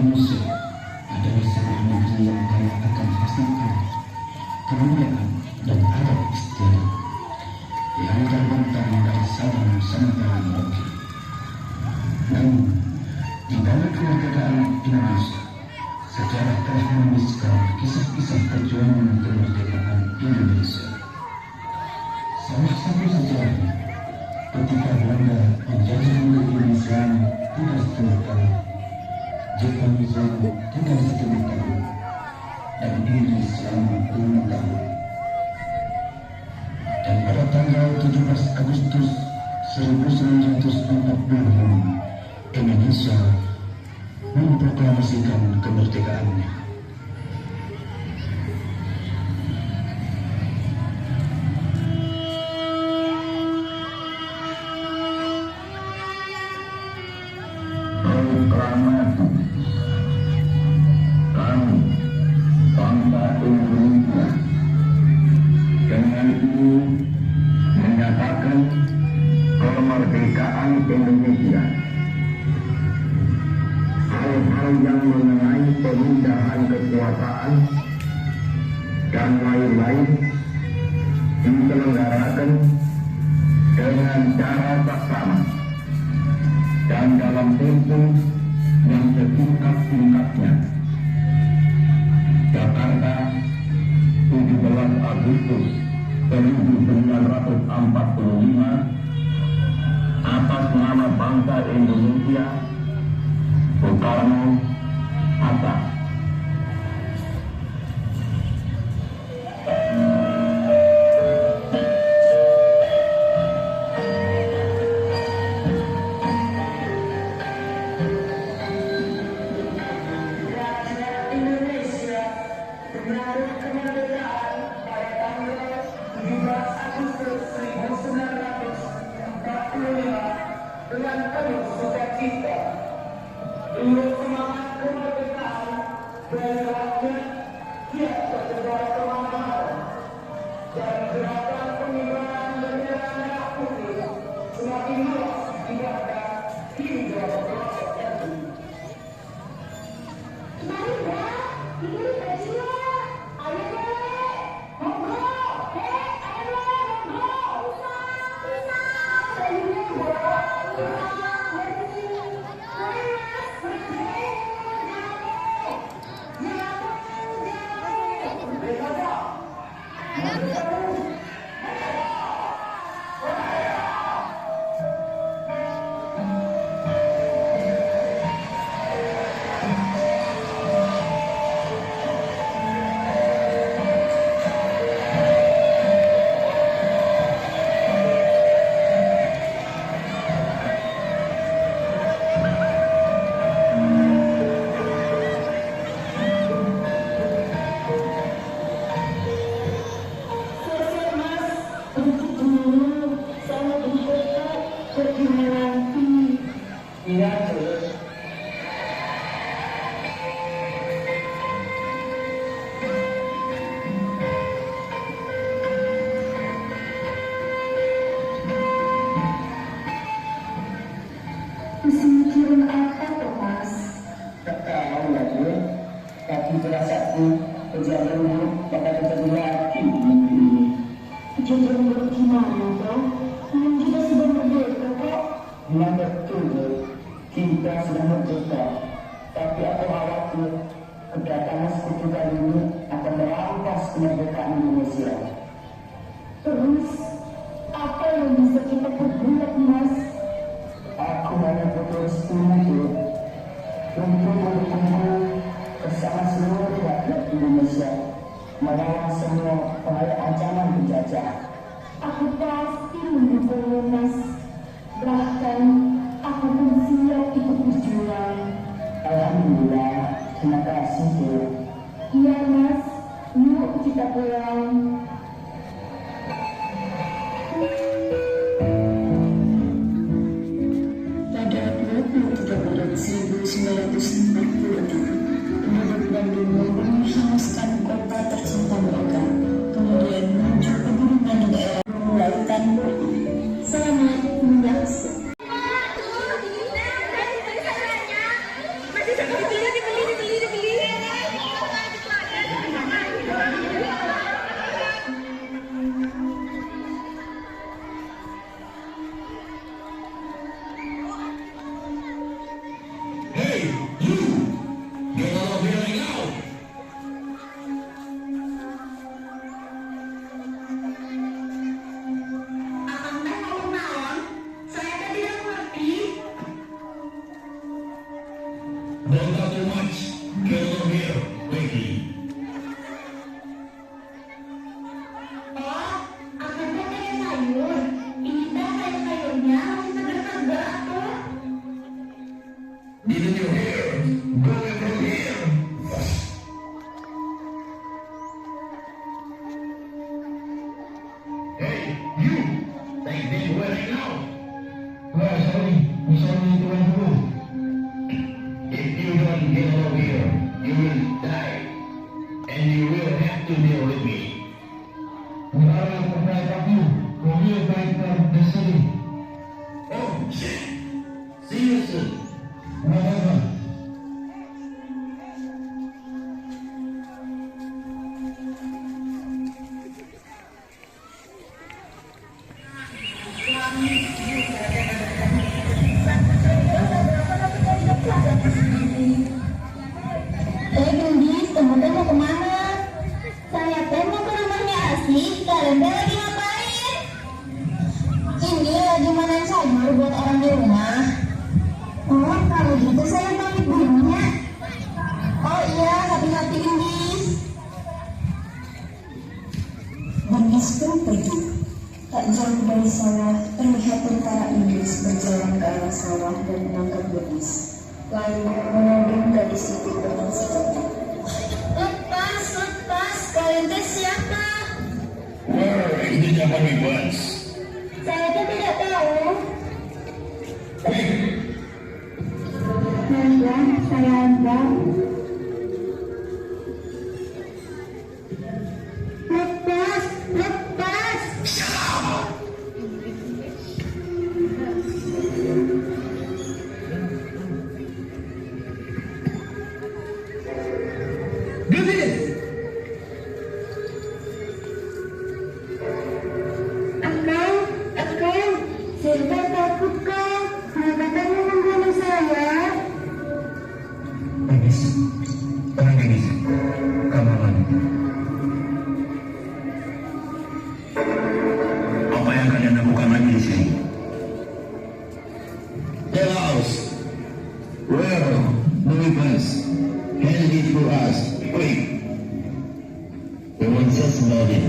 Indonesia adalah sebuah negeri yang kaya akan fasilitas, kebudayaan, dan adat istiadat yang terbentang dari Sabang sampai Merauke. Namun, di balik kemerdekaan Indonesia, sejarah telah menuliskan kisah-kisah perjuangan kemerdekaan Indonesia. Salah satu sejarahnya, ketika Belanda menjajah Indonesia 30 tahun, Jepang selama 31 tahun, dan Inggris selama 5 tahun. Dan pada tanggal 17 Agustus 1945, Indonesia memproklamasikan kemerdekaannya. Proklamasi kami, bangsa Indonesia, dengan ini menyatakan kemerdekaan Indonesia. Hal-hal yang mengenai pemindahan kekuasaan dan lain-lain diselenggarakan dengan cara bersama dan dalam tempo yang sesingkat-singkatnya. Jakarta, 17 Agustus 1945, atas nama bangsa Indonesia, Soekarno Hatta. Dengan penuh sukacita, untuk semangat kemerdekaan dan rakyat siap tersebar kemana-mana, dan gerakan pengibaran bendera merah putih semakin luas digerakkan hingga pelosok negeri. Mari Mbak, ini bajunya. Ayo Dek, monggo. Dek, ayo monggo. Bisa. Bajunya Mbak. Tapi perasaanku perjalanan buruk bakal terjadi lagi di negeri ini. Kejadian buruk gimana dong? Kita sudah merdeka kok. Memang betul, kita sudah merdeka. Tapi aku khawatir kedatangan sekutu kali ini akan merampas kemerdekaan Indonesia. Terus, apa yang bisa kita perbuat, Mas? Aku hanya butuh setuju untuk berkumpul bersama seluruh rakyat Indonesia melawan semua bahaya ancaman penjajah. Aku pasti mendukungmu, Mas. Bahkan, aku pun siap ikut berjuang. Alhamdulillah, terima kasih, Bu. Iya, Mas. Yuk kita pulang. Pada 23 Maret 1946, penduduk Bandung menghanguskan kota tercinta mereka, kemudian menuju pegunungan di daerah lautan. Selamat menyaksikan. Hey, you! Take this way right now! Sorry, Tuan Guru. If you don't get over here, you will die. And you will have to deal with me. We are to protect you. We will fight for the city. Oh, shit! See you soon. Whatever. Gendis, teman mau kemana? Saya teh mau ke rumahnya Asih. Kalian teh lagi ngapain? Ini lagi manen sayur buat orang di rumah. Oh, kalau gitu saya pamit dulunya. Oh iya, hati-hati Gendis. Gendis pun pergi. Tak jauh dari sawah, terlihat tentara Inggris berjalan ke arah sawah dan menangkap Gendis. Lalu menodong gadis itu dengan senjata. Lepas, kalian teh siapa? Where is the Japanese ones? Saya teh tidak tahu. Quick! Nanda, saya Anda. Lepas. Akang, saya takut kang. Mereka mau membunuh saya. Gendis. Tenang, Gendis. Kamu aman. Apa yang kalian lakukan lagi di sini? Tell us! Where the weapons? Hand it to us, quick! We want just about it.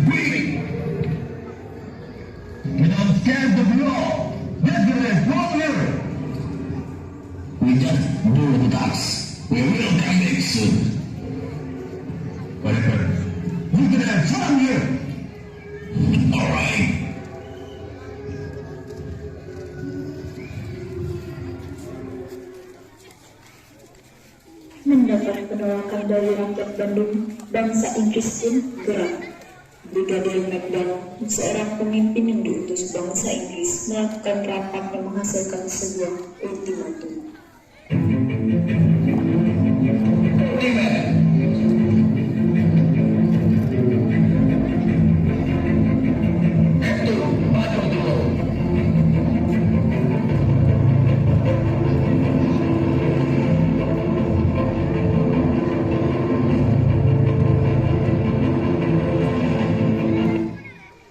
Quick! You don't scared of law! Let's get it forward! We just do the task. We will come back soon. Whatever. Look at that from here! Alright! Mendapat penolakan dari rakyat Bandung, bangsa Inggris pun gerak. Brigadir McDonald, seorang pemimpin yang diutus bangsa Inggris, melakukan rapat yang menghasilkan sebuah ultimatum.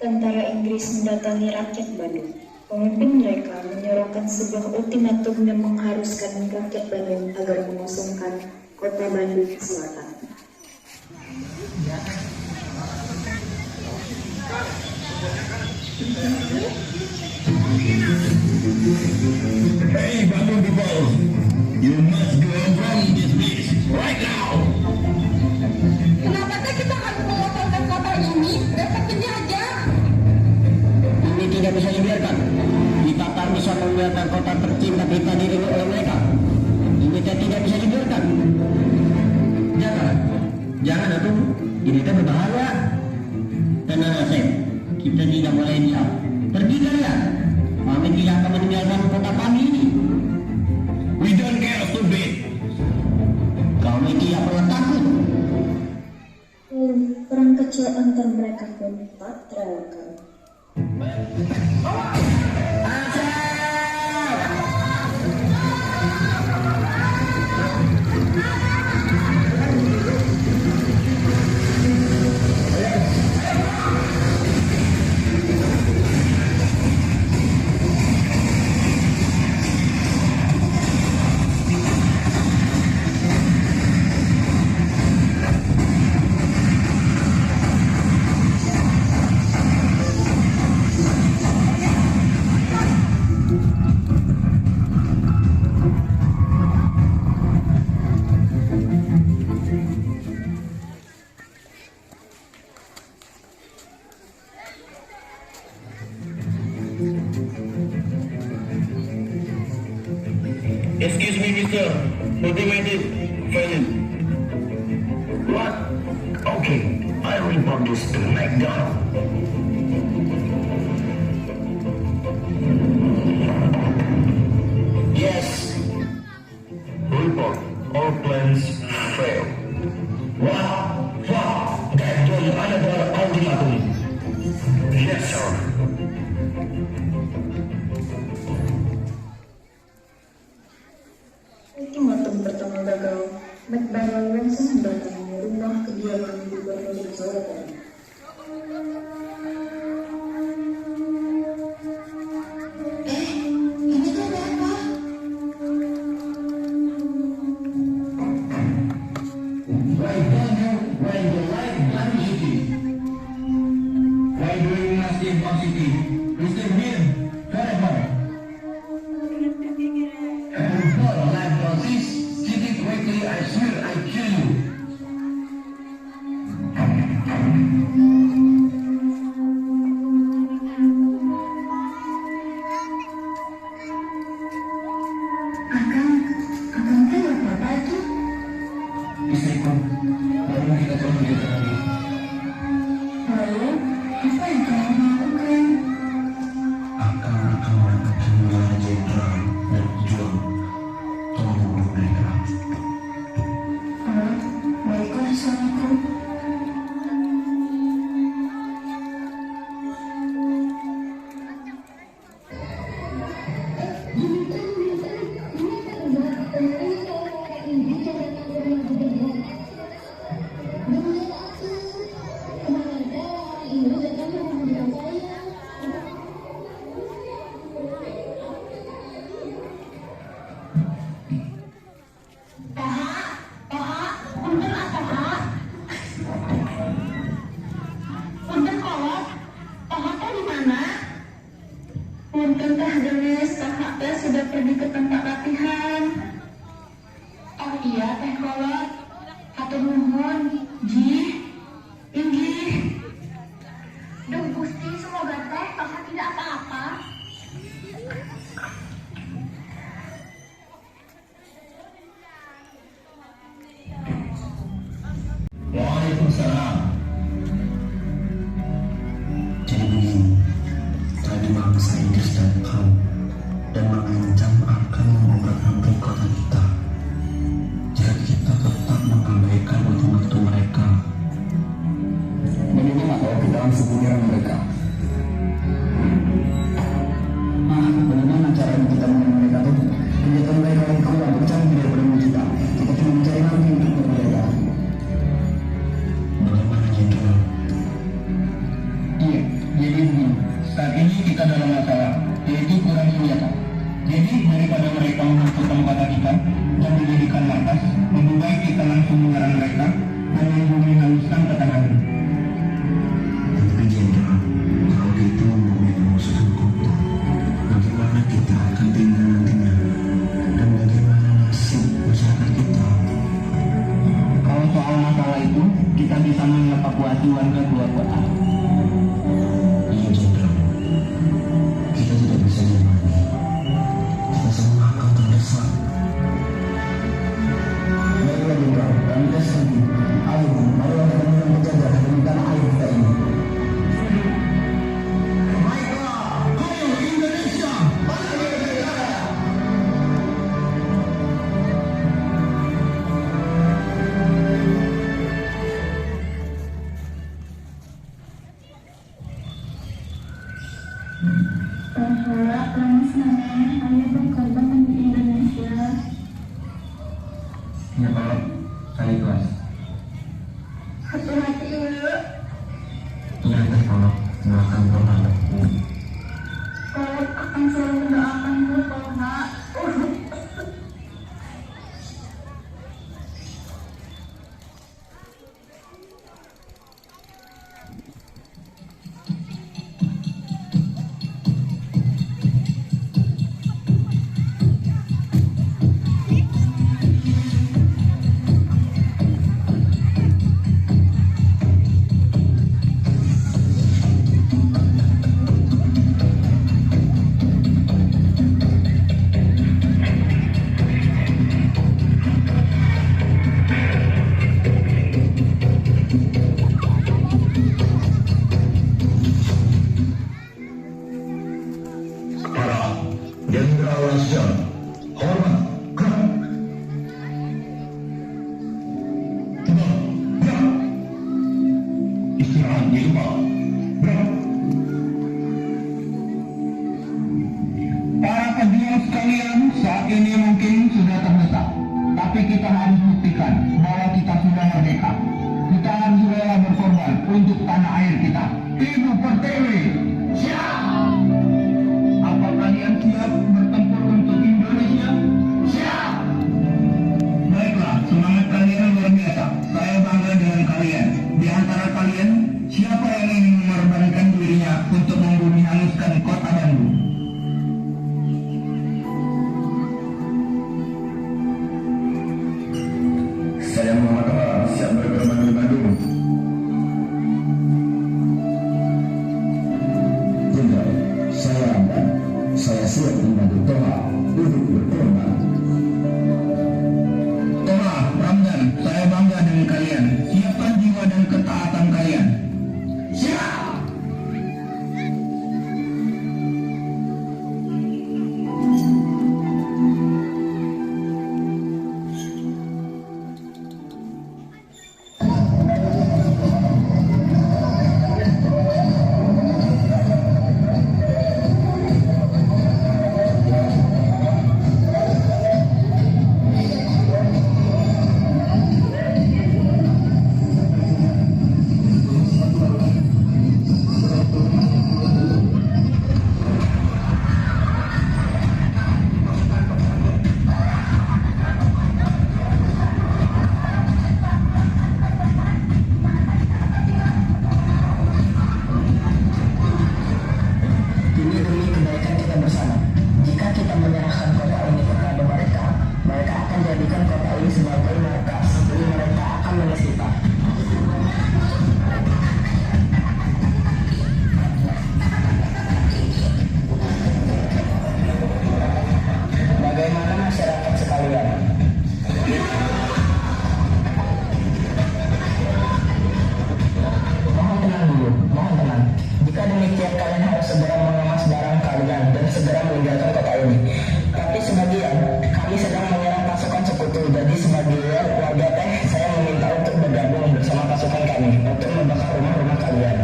Tentara Inggris mendatangi rakyat Bandung. Pemimpin mereka menyorongkan sebuah ultimatum yang mengharuskan rakyat Bandung agar mengosongkan kota Bandung Selatan. Hey, Bandung people! You must go from this place right now! Kenapa teh kita harus mengosongkan kota ini? Dapat penjajah. Ini tidak bisa dibiarkan. Kita tak bisa membiarkan kota tercinta kita direbut oleh mereka. Ini tidak bisa dibiarkan. Jangan atuh. Ini berbahaya. Tenang Asep, kita tidak boleh diam. Pergi kalian. Kami tidak akan meninggalkan kota kami ini. We don't care to be. Kami tidak perlu takut. Lalu perang kecil antar mereka pun tak terelakkan. Excuse me, mister. Motivated failed. What? Okay, I'll report this to McDonald. Yes. Report. All plans fail. Wah, gagal ada ultimatum. Yes, sir. Ultimatum pertama gagal. McDonald langsung mendatangi rumah kediaman Gubernur Jawa Barat. Ini tuh ada apa? Why don't you when you like Bali City? Why do you not stay in Bali City? You stay here forever. And before life Francis, city quickly, I swear I kill you. Akang teh apa itu? Istriku, baru kita coba kita lagi. Lalu, apa yang kamu lakukan? Akan melakukan semua jenderal dan juang tolong bunuh mereka. Oh, baiklah suamiku. Punten Genis, kakak teh sudah pergi ke tempat latihan. Oh iya, Teh Kolot. Hatur nuhun, Ji. Inggih. Duh Gusti, semoga Teh kakak tidak apa-apa. Waalaikumsalam. Jadi begini, tadi bangsa Inggris datang dan mengancam akan mengobrak-abrik kota kita jika kita tetap mengabaikan ultimatum mereka. Bagaimana kalau kita langsung menyerang mereka? Bagaimana caranya kita menyerang mereka tuh? Kegiatan mereka yang keluar bercanggih daripada kita. Kita cuma mencari nanti untuk mereka. Bagaimana jenderal? Iya, jadi begini. Saat ini kita dalam masalah, yaitu kurang senjata. Jadi daripada mereka menakutkan kota kita dan menjadikan markas, lebih baik kita langsung menyerang mereka dan menghaluskan pertahanan. Tapi jenderal, kalau kita memusuhkan kota, bagaimana kita akan tinggal nantinya? Dan bagaimana nasib masyarakat kita? Kalau soal masalah itu, kita bisa mengevakuasi warga keluar kota. Iya, jenderal. Kita tidak bisa diam lagi. Kita semua akan terdesak. Baiklah, jenderal. Kami tes lagi. Ayo, marilah kita mulai menjaga demi tanah air kita ini. Baiklah, ayo Indonesia, bangsa negara. Bahwa Lanis Nenek hanya berkorban demi Indonesia. Ya, Pak. Saya ikhlas. Hati-hati ya. Iya, Teh Kolot. Doakan Kolot. Kalau akan selalu mendoakanmu, Kolot. istirahat di luar. Berapa? Para pejuang sekalian, saat ini mungkin sudah terdesak, tapi kita harus buktikan bahwa kita sudah merdeka. Kita harus rela berkorban untuk tanah air kita. Ibu Pertiwi, siap! Apa kalian siap bertempur untuk Indonesia? Siap! Baiklah, semangat kalian luar biasa. Saya bangga dengan kalian. Di antara kalian, siapa yang ingin mengorbankan dirinya untuk membumi hanguskan kota Bandung? Saya Muhammad Toha, siap berkorban di Bandung. Jenderal, saya Ramdan. Saya siap membantu Toha untuk berkorban. Toha, Ramdan, saya bangga dengan kalian. Siapkan jiwa dan ketaatan kalian. Siap! Ini demi kebaikan kita bersama. Jika kita menyerahkan kota ini kepada mereka, mereka akan jadikan kota ini sebagai markas. Jadi mereka akan menyes kita. Bagaimana masyarakat sekalian? Mohon tenang dulu, mohon tenang. Jika demikian kalian harus segera mengemas barang kalian dan segera meninggalkan kota ini. Tapi sebagian, kami sedang menyerang pasukan sekutu. Jadi sebagian warga teh saya meminta untuk bergabung bersama pasukan kami untuk membakar rumah-rumah kalian.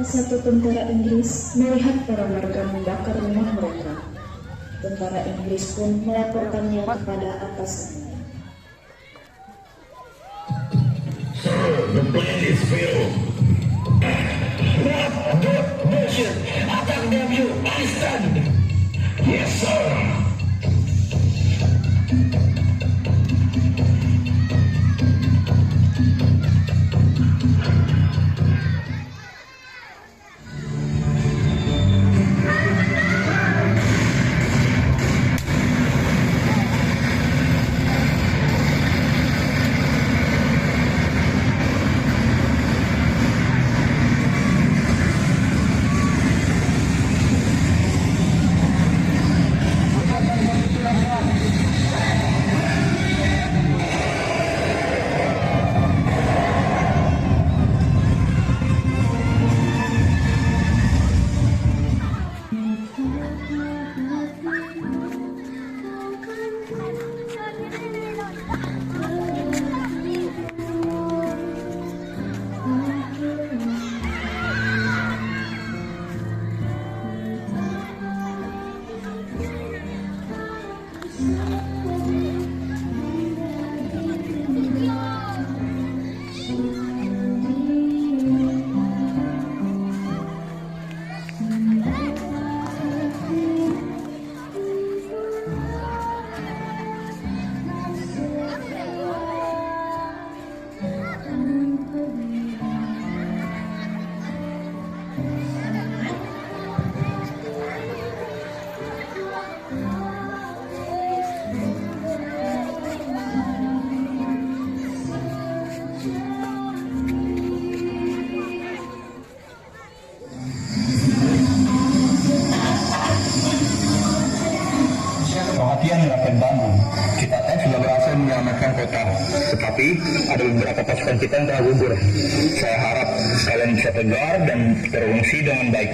Salah satu tentara Inggris melihat para warga membakar rumah mereka. Tentara Inggris pun melaporkannya kepada atasannya. The plan is failed. Mission, attack them, you understand? Yes, sir. menyelamatkan kota. Tetapi ada beberapa pasukan kita yang telah gugur. Saya harap kalian bisa tegar dan berfungsi dengan baik.